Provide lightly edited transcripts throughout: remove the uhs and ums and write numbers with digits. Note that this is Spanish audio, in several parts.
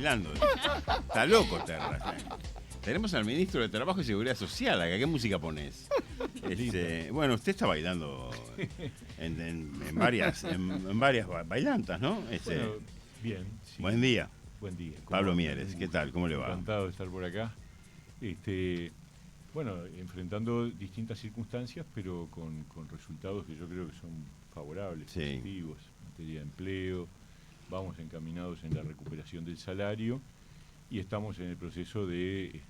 bailando. Está loco, Terra. Tenemos al ministro de Trabajo y Seguridad Social acá. ¿Qué música pones? Bueno, usted está bailando en varias bailantas, ¿no? Bueno, bien. Sí. Buen día. Buen día. Pablo Mieres, ¿qué tal? ¿Cómo le va? Encantado de estar por acá. Bueno, enfrentando distintas circunstancias, pero con resultados que yo creo que son favorables, sí, positivos, en materia de empleo. Vamos encaminados en la recuperación del salario y estamos en el proceso de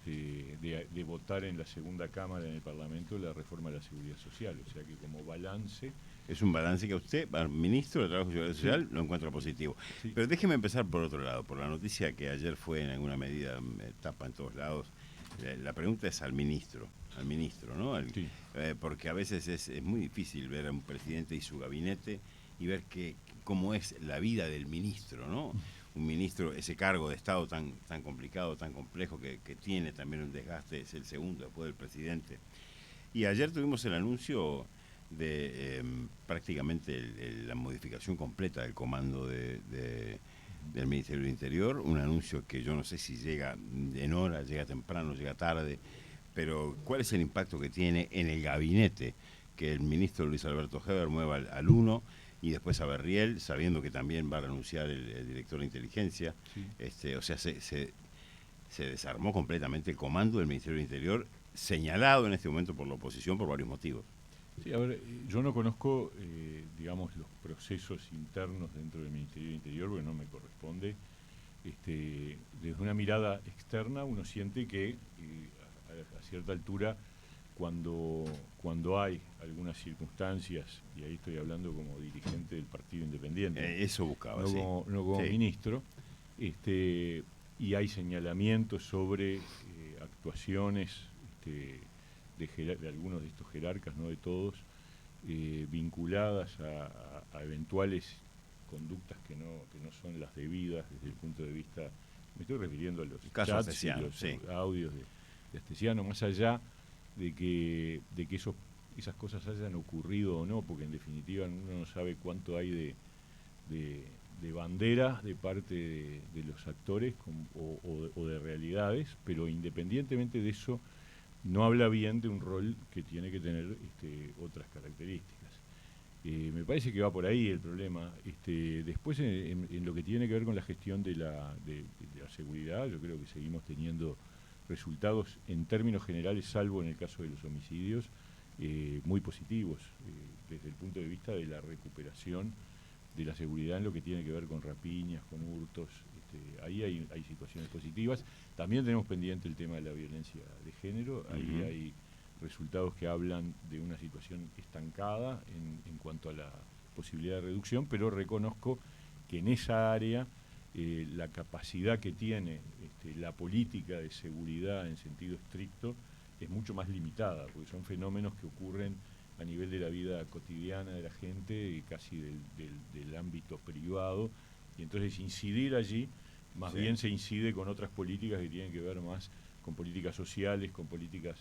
votar en la segunda cámara en el Parlamento la reforma de la Seguridad Social. O sea que como balance... Es un balance que usted, ministro de Trabajo y Seguridad Social, lo encuentra positivo. Sí. Pero déjeme empezar por otro lado, por la noticia que ayer fue en alguna medida tapa en todos lados. La pregunta es al ministro, ¿no? Sí. Porque a veces es muy difícil ver a un presidente y su gabinete y ver cómo es la vida del ministro, ¿no? Un ministro, ese cargo de Estado tan complicado, tan complejo, que tiene también un desgaste, es el segundo después del presidente. Y ayer tuvimos el anuncio de prácticamente la modificación completa del comando del Ministerio del Interior, un anuncio que yo no sé si llega en hora, llega temprano, llega tarde, pero ¿cuál es el impacto que tiene en el gabinete que el ministro Luis Alberto Heber mueva al 1 y después a Berriel, sabiendo que también va a renunciar el director de inteligencia? Sí. O sea, se desarmó completamente el comando del Ministerio del Interior, señalado en este momento por la oposición por varios motivos. Sí, a ver, yo no conozco, digamos, los procesos internos dentro del Ministerio del Interior, porque no me corresponde. Desde una mirada externa uno siente que a cierta altura, cuando hay algunas circunstancias, y ahí estoy hablando como dirigente del Partido Independiente, eso buscaba, no sí. como sí. ministro, y hay señalamientos sobre actuaciones de algunos de estos jerarcas, no de todos, vinculadas a eventuales conductas que no son las debidas desde el punto de vista, me estoy refiriendo a los chats y los audios de Astesiano, más allá de que esas cosas hayan ocurrido o no, porque en definitiva uno no sabe cuánto hay de bandera de parte de los actores o de realidades, pero independientemente de eso, no habla bien de un rol que tiene que tener otras características. Me parece que va por ahí el problema. Después, en lo que tiene que ver con la gestión de la seguridad, yo creo que seguimos teniendo resultados en términos generales, salvo en el caso de los homicidios, muy positivos, desde el punto de vista de la recuperación de la seguridad en lo que tiene que ver con rapiñas, con hurtos. Ahí hay situaciones positivas. También tenemos pendiente el tema de la violencia de género. Ahí hay resultados que hablan de una situación estancada en cuanto a la posibilidad de reducción, pero reconozco que en esa área la capacidad que tiene la política de seguridad en sentido estricto es mucho más limitada, porque son fenómenos que ocurren a nivel de la vida cotidiana de la gente, casi del ámbito privado, y entonces incidir allí, más bien se incide con otras políticas que tienen que ver más con políticas sociales, con políticas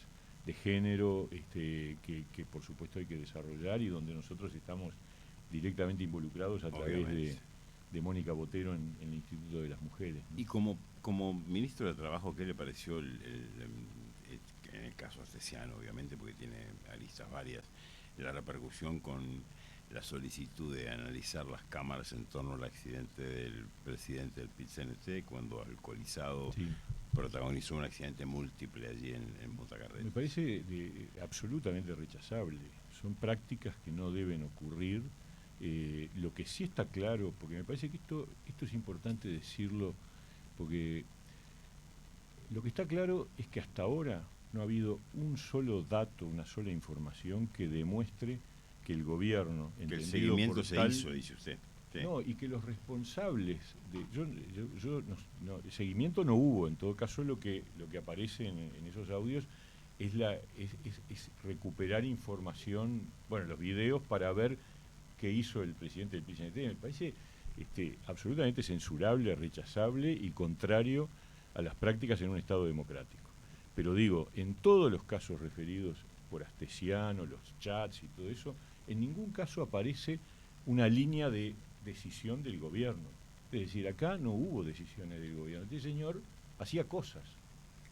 de género, que por supuesto hay que desarrollar y donde nosotros estamos directamente involucrados a través de Mónica Botero en el Instituto de las Mujeres, ¿no? Y como ministro de Trabajo, ¿qué le pareció en el caso Astesiano, obviamente, porque tiene aristas varias, la repercusión con la solicitud de analizar las cámaras en torno al accidente del presidente del PIT-CNT cuando alcoholizado protagonizó un accidente múltiple allí en Botacarreta? Me parece absolutamente rechazable. Son prácticas que no deben ocurrir. Lo que sí está claro, porque me parece que esto es importante decirlo, porque lo que está claro es que hasta ahora no ha habido un solo dato, una sola información que demuestre que el gobierno, que el seguimiento se hizo, dice usted. Sí. No, y que los responsables el seguimiento no hubo. En todo caso, lo que aparece en esos audios es recuperar información, bueno, los videos para ver qué hizo el presidente del PCNT. Me parece absolutamente censurable, rechazable y contrario a las prácticas en un Estado democrático. Pero digo, en todos los casos referidos por Astesiano, los chats y todo eso, en ningún caso aparece una línea de decisión del gobierno. Es decir, acá no hubo decisiones del gobierno. Este señor hacía cosas.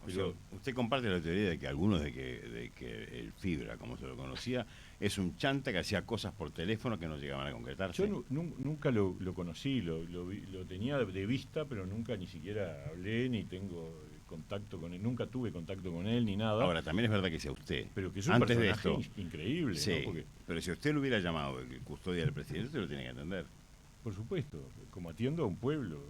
O sea, usted comparte la teoría de que algunos de que el Fibra, como se lo conocía, es un chanta que hacía cosas por teléfono que no llegaban a concretarse. Yo nunca lo conocí, lo tenía de vista, pero nunca ni siquiera hablé, ni tengo contacto con él, nunca tuve contacto con él, ni nada. Ahora, también es verdad que sea usted. Pero que es un antes de personaje esto, increíble, sí, ¿no? Porque, pero si usted lo hubiera llamado el custodia del presidente, usted lo tiene que entender. por supuesto, como atiendo a un pueblo,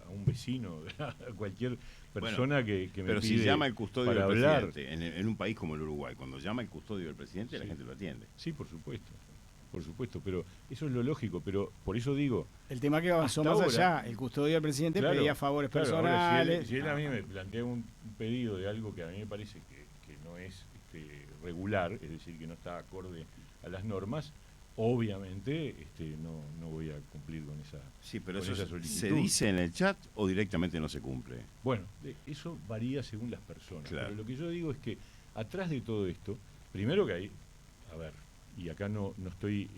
a un vecino, a cualquier persona que me pero pide si llama el custodio para del hablar. presidente, en un país como el Uruguay, cuando llama el custodio del presidente, la gente lo atiende. Sí, por supuesto, pero eso es lo lógico, pero por eso digo... El tema que avanzó más allá, el custodio del presidente pedía favores personales. Ahora, si él a mí me plantea un pedido de algo que a mí me parece que no es regular, es decir, que no está acorde a las normas, obviamente no voy a cumplir con esa Sí, pero con eso esa solicitud. ¿se dice en el chat o directamente no se cumple? Bueno, eso varía según las personas, Claro. pero lo que yo digo es que atrás de todo esto, primero que hay, a ver, y acá no estoy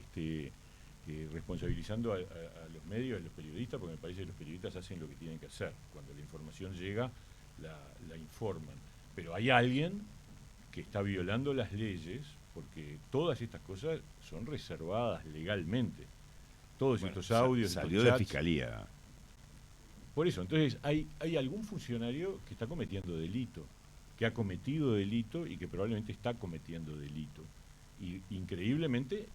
responsabilizando a los medios, a los periodistas, porque me parece que los periodistas hacen lo que tienen que hacer. Cuando la información llega, la informan. Pero hay alguien que está violando las leyes, porque todas estas cosas son reservadas legalmente. Todos estos audios, salió estos de chats. fiscalía. Por eso, entonces hay algún funcionario que está cometiendo delito, que ha cometido delito y que probablemente está cometiendo delito. Y increíblemente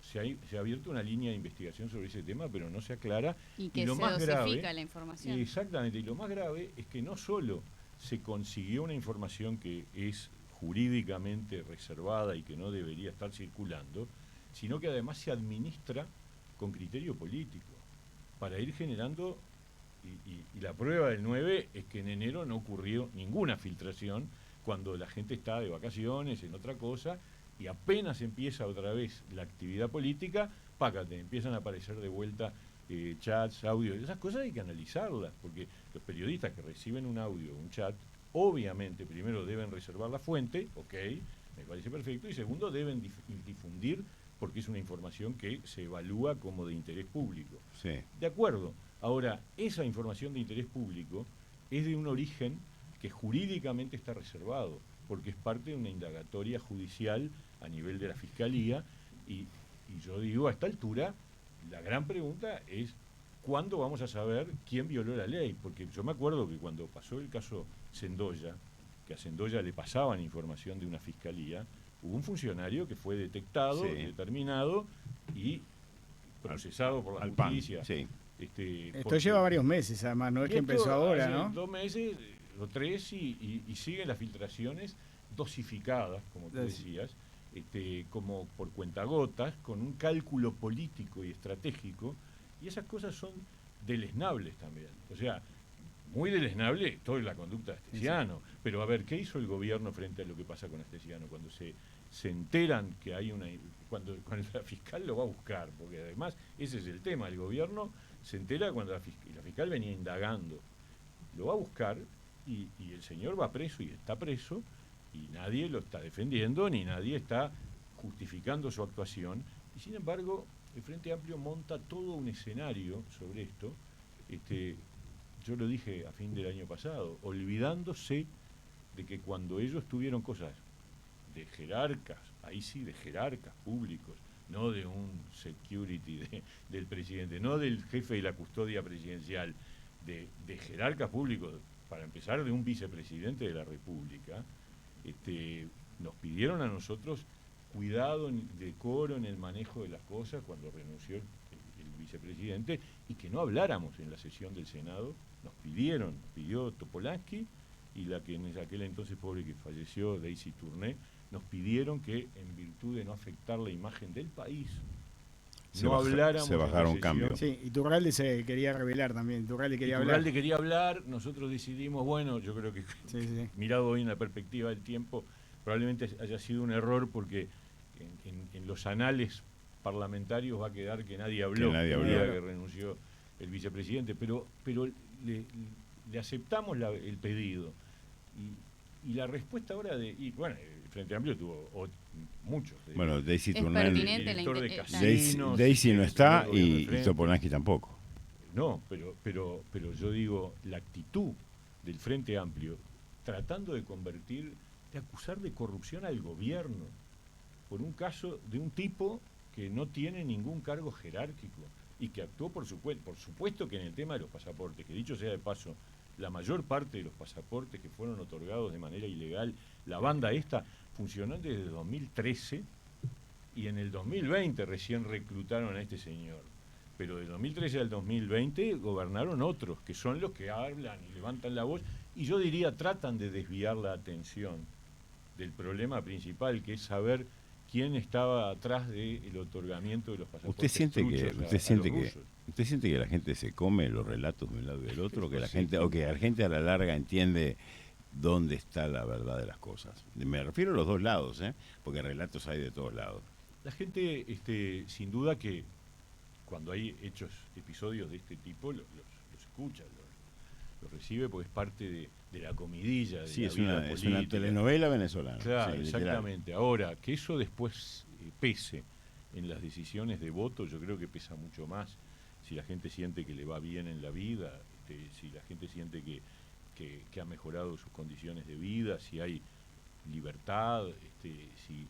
se ha abierto una línea de investigación sobre ese tema, pero no se aclara. Y que lo se más dosifica grave, la información. Exactamente, y lo más grave es que no solo se consiguió una información que es jurídicamente reservada y que no debería estar circulando, sino que además se administra con criterio político, para ir generando, y la prueba del 9 es que en enero no ocurrió ninguna filtración, cuando la gente está de vacaciones, en otra cosa, y apenas empieza otra vez la actividad política, págate, empiezan a aparecer de vuelta chats, audios, esas cosas hay que analizarlas, porque los periodistas que reciben un audio, un chat, obviamente primero deben reservar la fuente, ok, me parece perfecto, y segundo deben difundir porque es una información que se evalúa como de interés público. Sí. De acuerdo. Ahora, esa información de interés público es de un origen que jurídicamente está reservado, porque es parte de una indagatoria judicial a nivel de la Fiscalía, y yo digo, a esta altura, la gran pregunta es, ¿cuándo vamos a saber quién violó la ley? Porque yo me acuerdo que cuando pasó el caso Sendoya, que a Sendoya le pasaban información de una fiscalía, hubo un funcionario que fue detectado, Sí. determinado y procesado por la Al PAN, justicia. sí. Esto lleva varios meses, además, no es que empezó ahora, ¿no? 2 meses o 3 y siguen las filtraciones dosificadas, como tú decías, como por cuentagotas, con un cálculo político y estratégico, y esas cosas son deleznables también. O sea, muy deleznable toda la conducta de Astesiano, pero a ver, ¿qué hizo el gobierno frente a lo que pasa con Astesiano? Cuando se enteran que hay cuando la fiscal lo va a buscar, porque además ese es el tema, el gobierno se entera cuando la fiscal venía indagando, lo va a buscar y el señor va preso y está preso y nadie lo está defendiendo ni nadie está justificando su actuación, y sin embargo el Frente Amplio monta todo un escenario sobre esto, yo lo dije a fin del año pasado, olvidándose de que cuando ellos tuvieron cosas de jerarcas, ahí sí de jerarcas públicos, no de un security del presidente, no del jefe de la custodia presidencial, de jerarcas públicos, para empezar de un vicepresidente de la República, nos pidieron a nosotros cuidado, decoro en el manejo de las cosas cuando renunció el vicepresidente, y que no habláramos en la sesión del Senado. Nos pidió Topolansky y la que en aquel entonces pobre que falleció, Daisy Tourné, nos pidieron que en virtud de no afectar la imagen del país, habláramos. Se bajaron cambios. Sí, y Turralde se quería revelar también, Turralde quería hablar, nosotros decidimos, bueno, yo creo que mirado hoy en la perspectiva del tiempo, probablemente haya sido un error porque en los anales parlamentarios va a quedar que nadie habló, que renunció el vicepresidente, pero le aceptamos el pedido y la respuesta ahora el Frente Amplio tuvo muchos. Bueno, Daisy Tourné, pertinente Daisy no está el y Topolansky tampoco. No, pero yo digo, la actitud del Frente Amplio, tratando de acusar de corrupción al gobierno, por un caso de un tipo que no tiene ningún cargo jerárquico y que actuó por su cuenta. Por supuesto que en el tema de los pasaportes, que dicho sea de paso, la mayor parte de los pasaportes que fueron otorgados de manera ilegal, la banda esta funcionó desde 2013 y en el 2020 recién reclutaron a este señor. Pero del 2013 al 2020 gobernaron otros, que son los que hablan y levantan la voz, y yo diría tratan de desviar la atención del problema principal, que es saber quién estaba atrás del otorgamiento de los pasaportes. ¿Usted siente que la gente se come los relatos de un lado y del otro, que la gente a la larga entiende dónde está la verdad de las cosas? Me refiero a los dos lados, porque relatos hay de todos lados. La gente, sin duda que cuando hay episodios de este tipo, los escucha, los recibe, porque es parte de la comidilla, de la vida política. Es una telenovela venezolana. Claro, sí, exactamente. Ahora, que eso después pese en las decisiones de voto, yo creo que pesa mucho más. Si la gente siente que le va bien en la vida, si la gente siente que ha mejorado sus condiciones de vida, si hay libertad,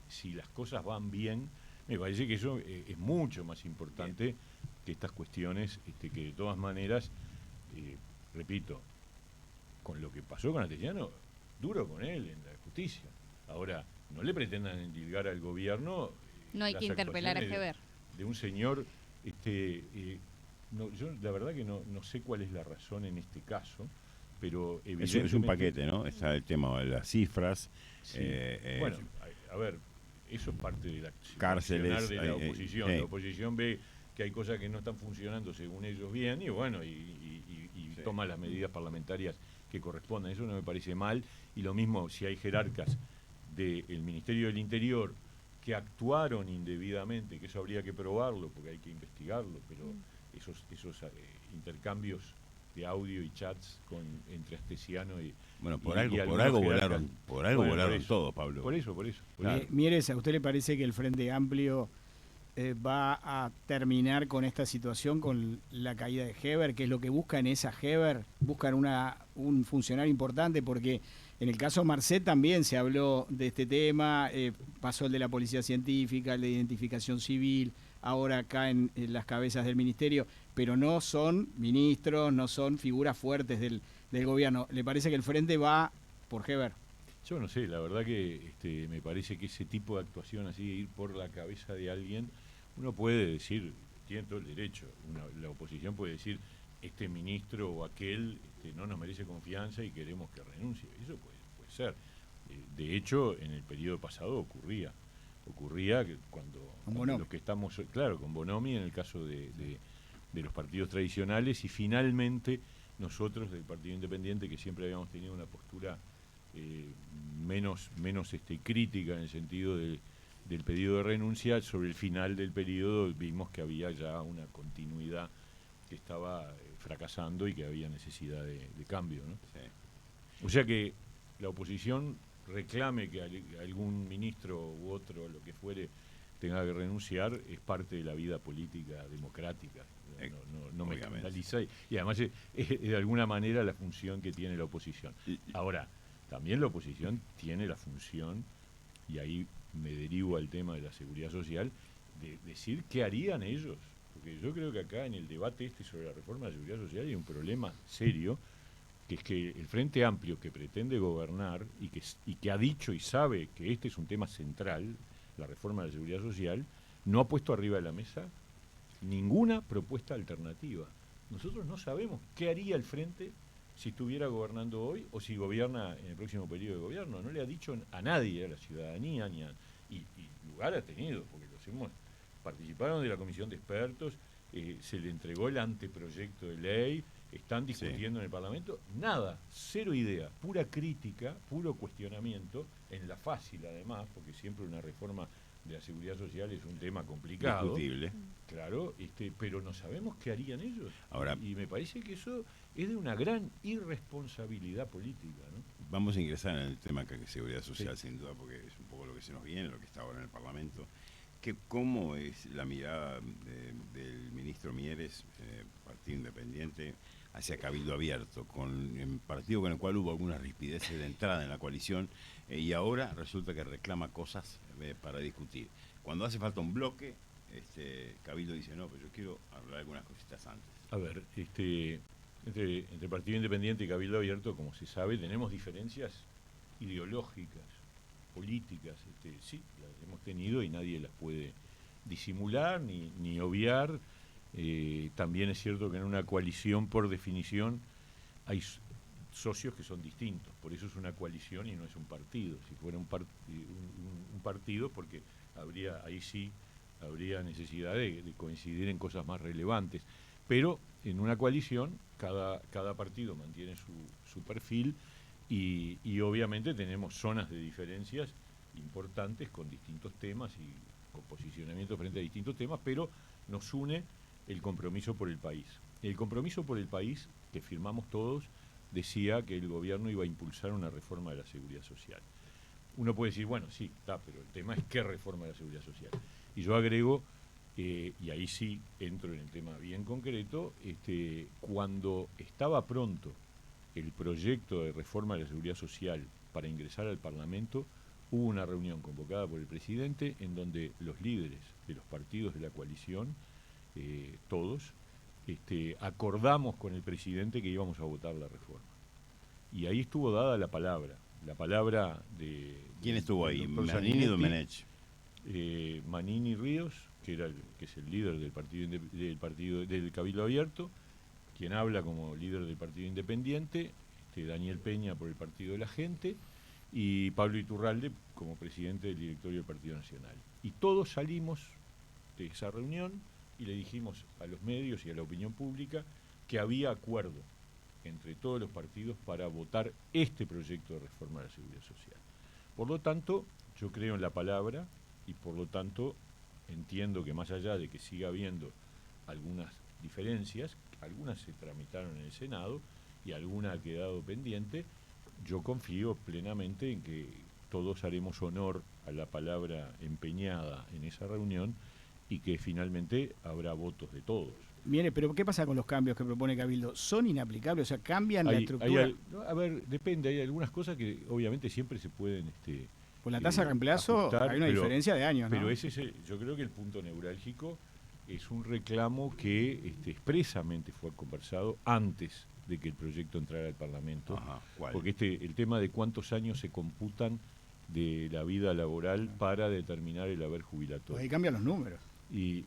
si las cosas van bien, me parece que eso es mucho más importante que estas cuestiones, que de todas maneras, repito, con lo que pasó con Antesiano, duro con él en la justicia. Ahora, no le pretendan endilgar al gobierno. No hay que interpelar a Heber. De un señor, yo la verdad que no sé cuál es la razón en este caso, pero evidentemente... Es un paquete, ¿no? Está el tema de las cifras. Sí. Bueno, a ver, eso es parte de la cárceles de la oposición. La oposición ve que hay cosas que no están funcionando según ellos bien y bueno, y toma las medidas parlamentarias que corresponden. Eso no me parece mal. Y lo mismo si hay jerarcas del Ministerio del Interior que actuaron indebidamente, que eso habría que probarlo porque hay que investigarlo, pero esos intercambios de audio y chats entre Astesiano y... Bueno, por algo volaron todos, Pablo. Por eso. Mieres, ¿a usted le parece que el Frente Amplio va a terminar con esta situación, con la caída de Heber? ¿Qué es lo que buscan esa Heber? ¿Buscan un funcionario importante? Porque en el caso Marcet también se habló de este tema, pasó el de la policía científica, el de identificación civil, ahora acá en las cabezas del ministerio, pero no son ministros, no son figuras fuertes del gobierno. ¿Le parece que el Frente va por Heber? Yo no sé, la verdad que me parece que ese tipo de actuación así, de ir por la cabeza de alguien, uno puede decir, tiene todo el derecho, la oposición puede decir, este ministro o aquel no nos merece confianza y queremos que renuncie. Eso puede ser. De hecho, en el periodo pasado ocurría que cuando los que estamos, claro, con Bonomi en el caso de los partidos tradicionales, y finalmente nosotros del Partido Independiente, que siempre habíamos tenido una postura menos crítica en el sentido del pedido de renuncia, sobre el final del periodo vimos que había ya una continuidad que estaba fracasando y que había necesidad de cambio, ¿no? Sí. O sea que la oposición reclame que algún ministro u otro, lo que fuere, tenga que renunciar, es parte de la vida política democrática. No me escandaliza y además es de alguna manera la función que tiene la oposición. Ahora, también la oposición tiene la función, y ahí me derivo al tema de la seguridad social, de decir qué harían ellos. Porque yo creo que acá en el debate sobre la reforma de la seguridad social hay un problema serio, que es que el Frente Amplio, que pretende gobernar y que ha dicho y sabe que este es un tema central, la reforma de la seguridad social, no ha puesto arriba de la mesa ninguna propuesta alternativa. Nosotros no sabemos qué haría el Frente si estuviera gobernando hoy o si gobierna en el próximo periodo de gobierno. No le ha dicho a nadie, a la ciudadanía, y lugar ha tenido, porque participaron de la comisión de expertos, se le entregó el anteproyecto de ley, están discutiendo en el Parlamento, nada, cero idea, pura crítica, puro cuestionamiento, en la fácil además, porque siempre una reforma de la seguridad social es un tema complicado. Discutible. Claro, pero no sabemos qué harían ellos. Ahora, y me parece que eso es de una gran irresponsabilidad política, ¿no? Vamos a ingresar en el tema de seguridad social, sin duda, porque es un poco lo que se nos viene, lo que está ahora en el Parlamento. ¿Cómo es la mirada del ministro Mieres, Partido Independiente? presidente hacia Cabildo Abierto, con el partido con el cual hubo algunas rispideces de entrada en la coalición, y ahora resulta que reclama cosas para discutir. Cuando hace falta un bloque, Cabildo dice, no, pero yo quiero hablar algunas cositas antes. A ver, entre Partido Independiente y Cabildo Abierto, como se sabe, tenemos diferencias ideológicas, políticas, sí, las hemos tenido y nadie las puede disimular ni obviar. También es cierto que en una coalición, por definición, hay socios que son distintos, por eso es una coalición y no es un partido. Si fuera un partido, porque ahí sí habría necesidad de coincidir en cosas más relevantes, pero en una coalición cada partido mantiene su perfil y obviamente tenemos zonas de diferencias importantes con distintos temas y con posicionamiento frente a distintos temas, pero nos une el compromiso por el país. El compromiso por el país que firmamos todos decía que el gobierno iba a impulsar una reforma de la seguridad social. Uno puede decir, bueno, sí, está, pero el tema es qué reforma de la seguridad social. Y yo agrego, y ahí sí entro en el tema bien concreto, cuando estaba pronto el proyecto de reforma de la seguridad social para ingresar al Parlamento, hubo una reunión convocada por el presidente en donde los líderes de los partidos de la coalición, todos, acordamos con el presidente que íbamos a votar la reforma. Y ahí estuvo dada la palabra de... ¿Quién estuvo ahí? Manini y Domenech. Manini Ríos, que es el líder del Cabildo Abierto, quien habla como líder del Partido Independiente, Daniel Peña por el Partido de la Gente, y Pablo Iturralde como presidente del directorio del Partido Nacional. Y todos salimos de esa reunión y le dijimos a los medios y a la opinión pública que había acuerdo entre todos los partidos para votar este proyecto de reforma de la seguridad social. Por lo tanto, yo creo en la palabra y por lo tanto entiendo que más allá de que siga habiendo algunas diferencias, algunas se tramitaron en el Senado y alguna ha quedado pendiente, yo confío plenamente en que todos haremos honor a la palabra empeñada en esa reunión y que finalmente habrá votos de todos. Viene, pero ¿qué pasa con los cambios que propone Cabildo? ¿Son inaplicables? O sea, ¿cambian la estructura? A ver, depende, hay algunas cosas que obviamente siempre se pueden... Con la tasa de reemplazo ajustar, hay una diferencia de años, ¿no? Pero yo creo que el punto neurálgico es un reclamo que expresamente fue conversado antes de que el proyecto entrara al Parlamento. Ajá, ¿cuál? Porque el tema de cuántos años se computan de la vida laboral para determinar el haber jubilatorio. Pues ahí cambian los números. Y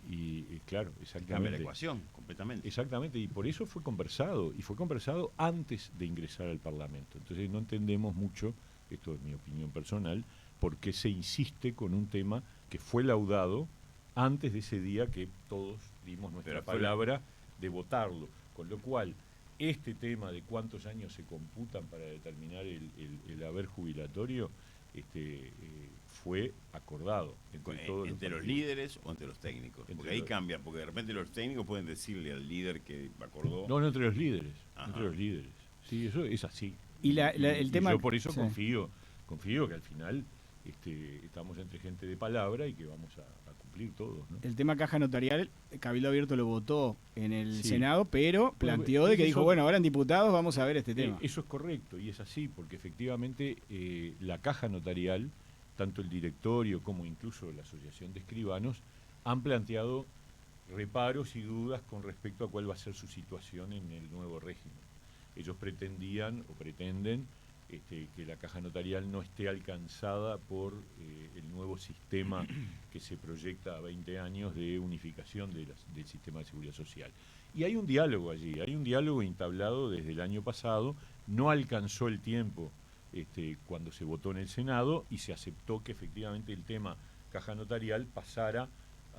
claro, exactamente. Cambia la ecuación completamente. Exactamente, y por eso fue conversado antes de ingresar al Parlamento. Entonces no entendemos mucho, esto es mi opinión personal, por qué se insiste con un tema que fue laudado antes de ese día que todos dimos nuestra palabra de votarlo. Con lo cual, este tema de cuántos años se computan para determinar el haber jubilatorio fue acordado entre los líderes o entre los técnicos, porque ahí cambia, porque de repente los técnicos pueden decirle al líder que acordó. No, entre los líderes. Sí, eso es así. Y el tema, yo por eso confío que al final estamos entre gente de palabra y que vamos a cumplir todos, ¿no? El tema caja notarial, Cabildo Abierto lo votó en el Senado, pero planteó de que dijo, bueno, ahora en diputados vamos a ver este tema. Eso es correcto y es así, porque efectivamente la caja notarial, tanto el directorio como incluso la Asociación de Escribanos, han planteado reparos y dudas con respecto a cuál va a ser su situación en el nuevo régimen. Ellos pretenden que la caja notarial no esté alcanzada por el nuevo sistema que se proyecta a 20 años de unificación del sistema de seguridad social. Y hay un diálogo allí, hay un diálogo entablado desde el año pasado, no alcanzó el tiempo cuando se votó en el Senado y se aceptó que efectivamente el tema caja notarial pasara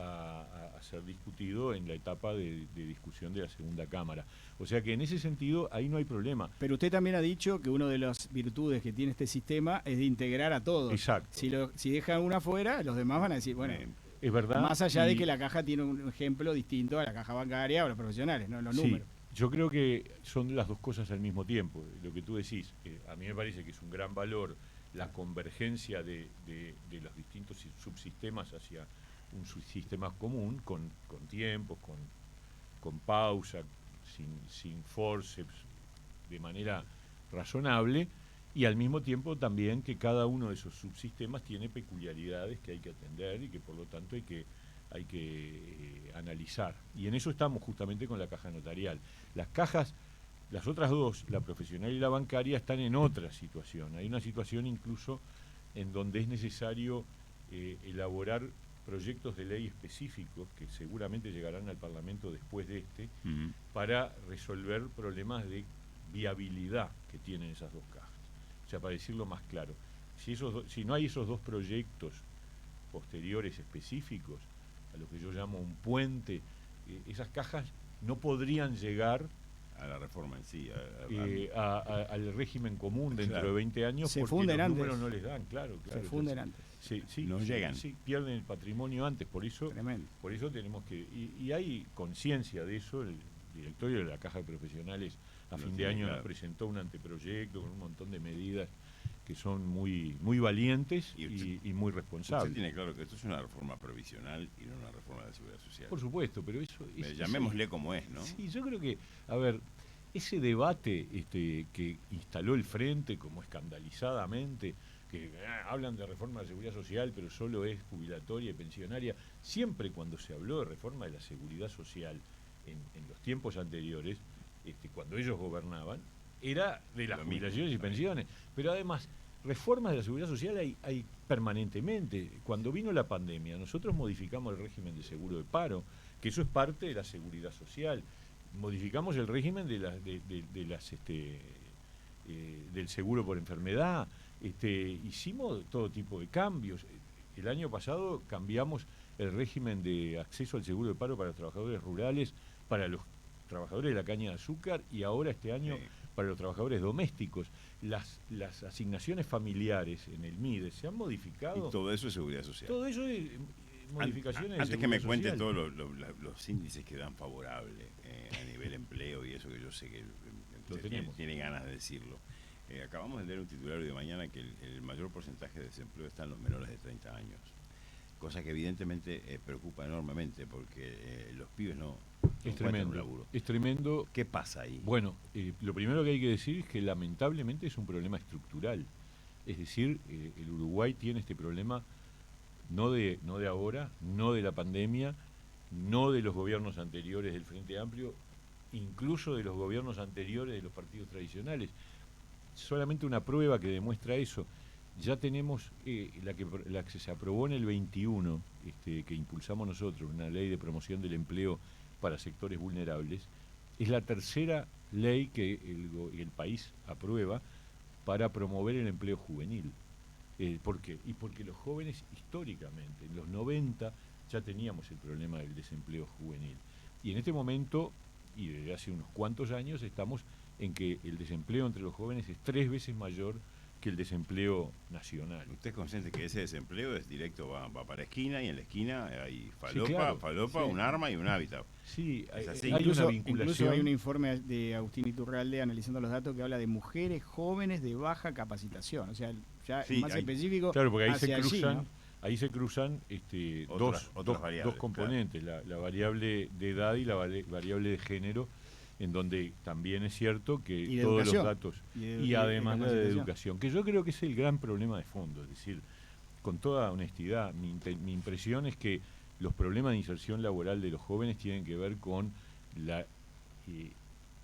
a ser discutido en la etapa de discusión de la segunda Cámara. O sea que en ese sentido ahí no hay problema. Pero usted también ha dicho que una de las virtudes que tiene este sistema es de integrar a todos. Exacto. Si dejan una fuera, los demás van a decir, bueno, es verdad. Más allá de que la caja tiene un ejemplo distinto a la caja bancaria o a los profesionales, ¿no? Los números. Yo creo que son las dos cosas al mismo tiempo. Lo que tú decís, a mí me parece que es un gran valor la convergencia de los distintos subsistemas hacia un subsistema común, con tiempos, con pausa, sin forceps, de manera razonable, y al mismo tiempo también que cada uno de esos subsistemas tiene peculiaridades que hay que atender y que por lo tanto hay que analizar. Y en eso estamos justamente con la caja notarial. Las cajas, las otras dos, la profesional y la bancaria, están en otra situación. Hay una situación incluso en donde es necesario elaborar proyectos de ley específicos que seguramente llegarán al Parlamento después de para resolver problemas de viabilidad que tienen esas dos cajas. O sea, para decirlo más claro, si no hay esos dos proyectos posteriores específicos, a lo que yo llamo un puente, esas cajas no podrían llegar a la reforma en sí, al régimen común dentro claro. de 20 años, Se porque funden los antes. números no les dan, claro. Se funden antes. Sí, no llegan. Sí, pierden el patrimonio antes, por eso Tremendo. tenemos que... Y hay conciencia de eso, el directorio de la Caja de Profesionales a fin de año nos presentó un anteproyecto con un montón de medidas que son muy valientes y muy responsables. Usted tiene claro que esto es una reforma provisional y no una reforma de la Seguridad Social. Por supuesto, pero eso... Llamémosle como es, ¿no? Sí, yo creo que, a ver, ese debate que instaló el Frente como escandalizadamente, que hablan de reforma de la Seguridad Social, pero solo es jubilatoria y pensionaria, siempre cuando se habló de reforma de la Seguridad Social en los tiempos anteriores, cuando ellos gobernaban, era de las jubilaciones y pensiones. Pero además, reformas de la Seguridad Social hay permanentemente. Cuando vino la pandemia, nosotros modificamos el régimen de seguro de paro, que eso es parte de la Seguridad Social. Modificamos el régimen del seguro por enfermedad. Hicimos todo tipo de cambios. El año pasado cambiamos el régimen de acceso al seguro de paro para los trabajadores rurales, para los trabajadores de la caña de azúcar, y ahora este año para los trabajadores domésticos. Las asignaciones familiares en el MIDE se han modificado. Y todo eso es Seguridad Social. Todo eso es modificaciones. Antes que me cuente todos los índices que dan favorables a nivel empleo y eso, que yo sé que tiene ganas de decirlo. Acabamos de leer un titulario de mañana que el mayor porcentaje de desempleo está en los menores de 30 años. Cosa que evidentemente preocupa enormemente porque los pibes no encuentran un laburo. Es tremendo. ¿Qué pasa ahí? Bueno, lo primero que hay que decir es que lamentablemente es un problema estructural. Es decir, el Uruguay tiene este problema no de ahora, no de la pandemia, no de los gobiernos anteriores del Frente Amplio, incluso de los gobiernos anteriores de los partidos tradicionales. Solamente una prueba que demuestra eso. Ya tenemos la que se aprobó en el 21, que impulsamos nosotros, una ley de promoción del empleo para sectores vulnerables. Es la tercera ley que el país aprueba para promover el empleo juvenil. ¿Por qué? Y porque los jóvenes históricamente, en los 90 ya teníamos el problema del desempleo juvenil. Y en este momento, y desde hace unos cuantos años, estamos en que el desempleo entre los jóvenes es 3 veces mayor que el desempleo nacional. ¿Usted es consciente que ese desempleo es directo, va para esquina, y en la esquina hay falopa, un arma y un hábitat? Sí, hay una vinculación. Incluso hay un informe de Agustín Iturralde analizando los datos que habla de mujeres jóvenes de baja capacitación. O sea, ya más específico. Claro, porque ahí se cruzan dos componentes, claro. La variable de edad y la variable de género, en donde también es cierto que todos los datos, y además la de educación, que yo creo que es el gran problema de fondo. Es decir, con toda honestidad, mi impresión es que los problemas de inserción laboral de los jóvenes tienen que ver con la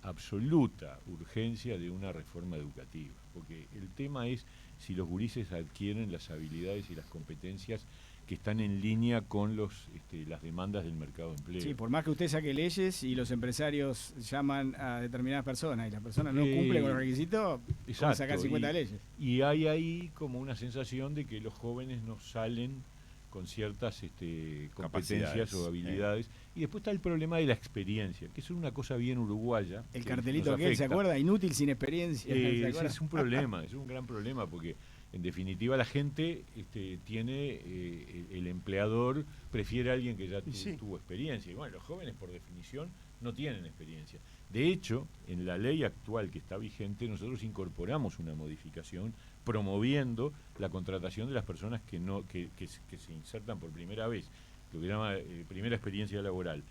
absoluta urgencia de una reforma educativa, porque el tema es si los gurises adquieren las habilidades y las competencias que están en línea con las demandas del mercado de empleo. Sí, por más que usted saque leyes y los empresarios llaman a determinadas personas y las personas no cumplen con los requisitos, van a sacar 50 leyes. Y hay ahí como una sensación de que los jóvenes no salen con ciertas competencias o habilidades. Y después está el problema de la experiencia, que es una cosa bien uruguaya. El cartelito aquel, ¿se acuerda? Inútil sin experiencia. Es un problema, es un gran problema, porque en definitiva la gente tiene, el empleador prefiere a alguien que ya tuvo experiencia. Y bueno, los jóvenes por definición no tienen experiencia. De hecho, en la ley actual que está vigente, nosotros incorporamos una modificación promoviendo la contratación de las personas que se insertan por primera vez, lo que llama primera experiencia laboral,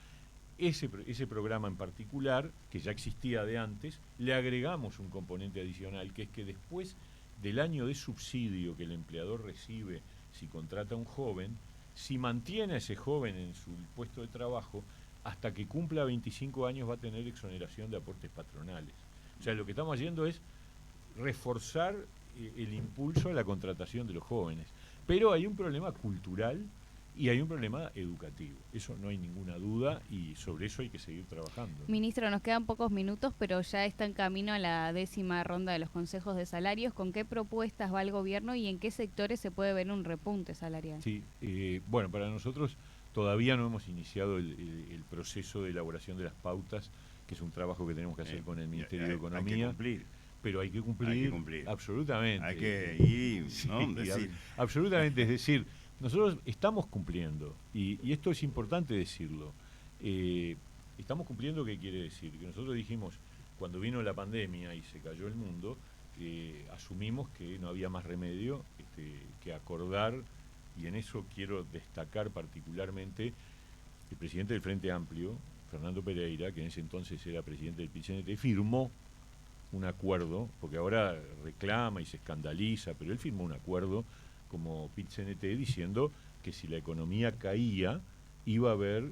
ese programa en particular, que ya existía de antes, le agregamos un componente adicional, que es que después del año de subsidio que el empleador recibe si contrata a un joven, si mantiene a ese joven en su puesto de trabajo, hasta que cumpla 25 años va a tener exoneración de aportes patronales. O sea, lo que estamos haciendo es reforzar el impulso a la contratación de los jóvenes. Pero hay un problema cultural y hay un problema educativo. Eso no hay ninguna duda y sobre eso hay que seguir trabajando. Ministro, nos quedan pocos minutos, pero ya está en camino a la 10ª ronda de los consejos de salarios. ¿Con qué propuestas va el gobierno y en qué sectores se puede ver un repunte salarial? Sí, bueno, para nosotros todavía no hemos iniciado el proceso de elaboración de las pautas, que es un trabajo que tenemos que hacer con el Ministerio de Economía. Hay que cumplir. Pero hay que cumplir, absolutamente. Hay que ir, ¿no? Sí, absolutamente, es decir, nosotros estamos cumpliendo, y esto es importante decirlo. Estamos cumpliendo, ¿qué quiere decir? Que nosotros dijimos, cuando vino la pandemia y se cayó el mundo, asumimos que no había más remedio que acordar, y en eso quiero destacar particularmente el presidente del Frente Amplio, Fernando Pereira, que en ese entonces era presidente del PIT-CNT, firmó un acuerdo, porque ahora reclama y se escandaliza, pero él firmó un acuerdo como PIT-CNT diciendo que si la economía caía iba a haber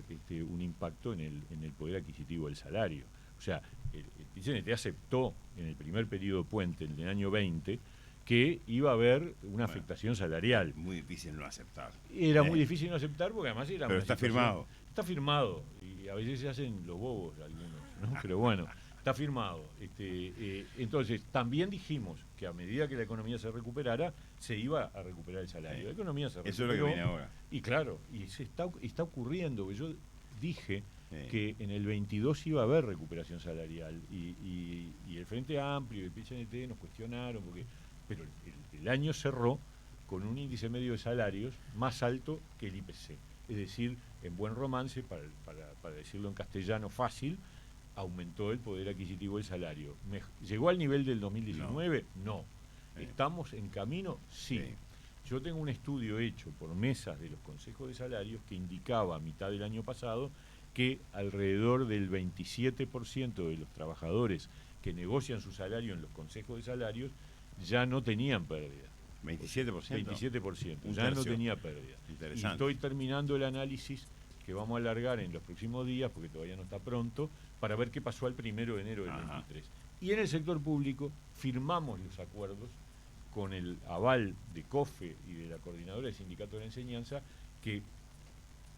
un impacto en el poder adquisitivo del salario. O sea, el PIT-CNT aceptó en el primer periodo puente, en el año 20, que iba a haber una afectación salarial. Muy difícil no aceptar. Era muy difícil no aceptar porque además era pero una está situación, firmado. Está firmado y a veces se hacen los bobos algunos, ¿no? Pero bueno, está firmado. Entonces, también dijimos que a medida que la economía se recuperara, se iba a recuperar el salario. La economía se recuperó. Eso es lo que viene ahora. Y claro, y se está ocurriendo, que yo dije que en el 22 iba a haber recuperación salarial y el Frente Amplio y el PIT-CNT nos cuestionaron, pero el año cerró con un índice medio de salarios más alto que el IPC. Es decir, en buen romance, para decirlo en castellano fácil, aumentó el poder adquisitivo del salario. ¿Llegó al nivel del 2019? No. ¿Estamos en camino? Sí. Yo tengo un estudio hecho por mesas de los consejos de salarios que indicaba a mitad del año pasado que alrededor del 27% de los trabajadores que negocian su salario en los consejos de salarios ya no tenían pérdida. 27%. 27%. Ya no tenía pérdida. Interesante. Y estoy terminando el análisis que vamos a alargar en los próximos días, porque todavía no está pronto, para ver qué pasó al 1 de enero del 23. Y en el sector público firmamos los acuerdos con el aval de COFE y de la Coordinadora de Sindicatos de la Enseñanza, que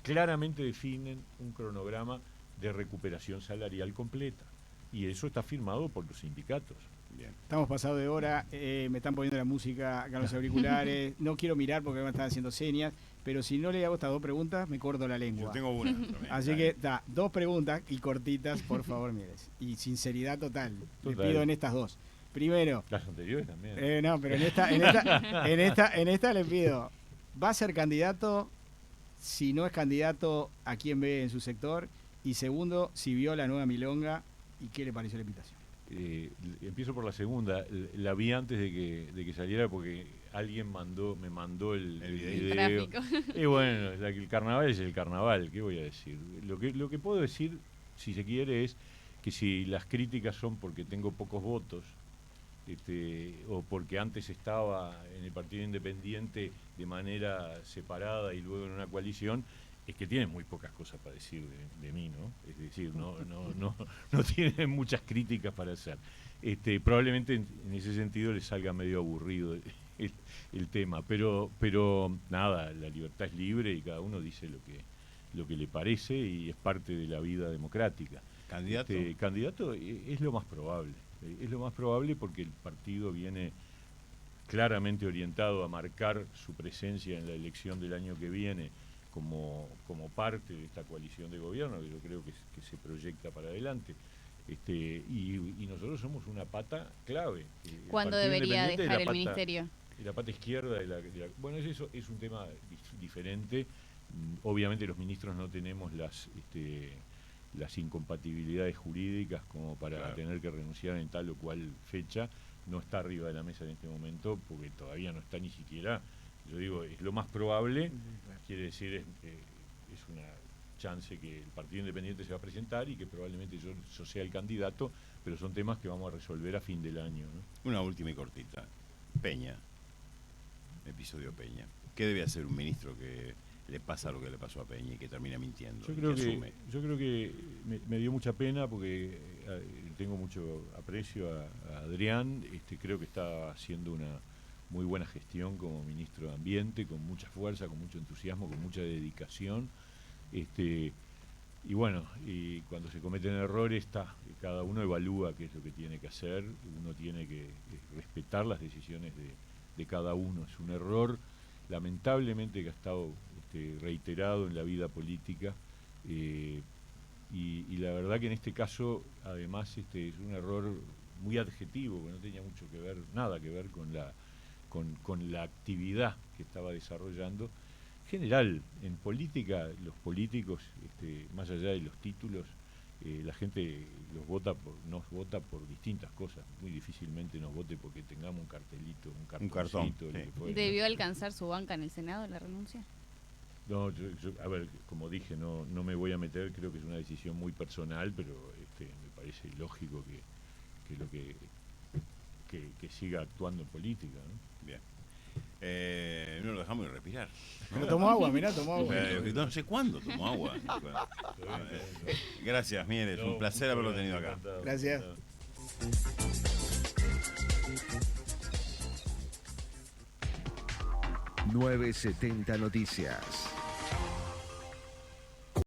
claramente definen un cronograma de recuperación salarial completa. Y eso está firmado por los sindicatos. Bien. Estamos pasados de hora, me están poniendo la música acá en los auriculares, no quiero mirar porque me están haciendo señas, pero si no le hago estas dos preguntas, me corto la lengua. Yo tengo una también. Así que, dos preguntas y cortitas, por favor, mires. Y sinceridad total, le pido en estas dos. Primero... Las anteriores también. No, pero en esta le pido, ¿va a ser candidato? Si no es candidato, ¿a quién ve en su sector? Y segundo, si vio la nueva milonga y qué le pareció la invitación. Empiezo por la segunda. La vi antes de que saliera porque alguien me mandó el video. Y bueno, el carnaval es el carnaval, ¿qué voy a decir? Lo que puedo decir, si se quiere, es que si las críticas son porque tengo pocos votos, o porque antes estaba en el Partido Independiente de manera separada y luego en una coalición, es que tienen muy pocas cosas para decir de mí, ¿no? Es decir, no tienen muchas críticas para hacer. Probablemente en ese sentido les salga medio aburrido el tema, pero nada, la libertad es libre y cada uno dice lo que le parece y es parte de la vida democrática. ¿Candidato? Candidato es lo más probable. Es lo más probable porque el partido viene claramente orientado a marcar su presencia en la elección del año que viene como parte de esta coalición de gobierno, que yo creo que se proyecta para adelante. Y nosotros somos una pata clave. ¿Cuándo debería dejar el ministerio? La pata izquierda bueno, eso es un tema diferente. Obviamente los ministros no tenemos las incompatibilidades jurídicas como para tener que renunciar en tal o cual fecha. No está arriba de la mesa en este momento porque todavía no está ni siquiera. Yo digo, es lo más probable, quiere decir, es chance que el Partido Independiente se va a presentar y que probablemente yo sea el candidato, pero son temas que vamos a resolver a fin del año, ¿no? Una última y cortita. Peña. Episodio Peña. ¿Qué debe hacer un ministro que le pasa lo que le pasó a Peña y que termina mintiendo? Yo creo que me dio mucha pena porque tengo mucho aprecio a Adrián. Creo que está haciendo una muy buena gestión como ministro de Ambiente, con mucha fuerza, con mucho entusiasmo, con mucha dedicación. Y bueno, y cuando se cometen errores, cada uno evalúa qué es lo que tiene que hacer. Uno tiene que respetar las decisiones de cada uno. Es un error, lamentablemente, que ha estado reiterado en la vida política. Y la verdad que en este caso, además, es un error muy adjetivo, que no tenía mucho que ver, nada que ver con la actividad que estaba desarrollando. En general, en política, los políticos, más allá de los títulos, la gente nos vota por distintas cosas. Muy difícilmente nos vote porque tengamos un cartelito, un cartón. Sí. ¿Debió alcanzar su banca en el Senado la renuncia? No, a ver, como dije, no me voy a meter, creo que es una decisión muy personal, pero me parece lógico que siga actuando en política, ¿no? Bien. No lo dejamos de respirar. Pero tomó agua, mirá, tomó agua. No sé cuándo tomó agua. Gracias, Mieres. Un placer haberlo tenido acá. Gracias. ...970 Noticias.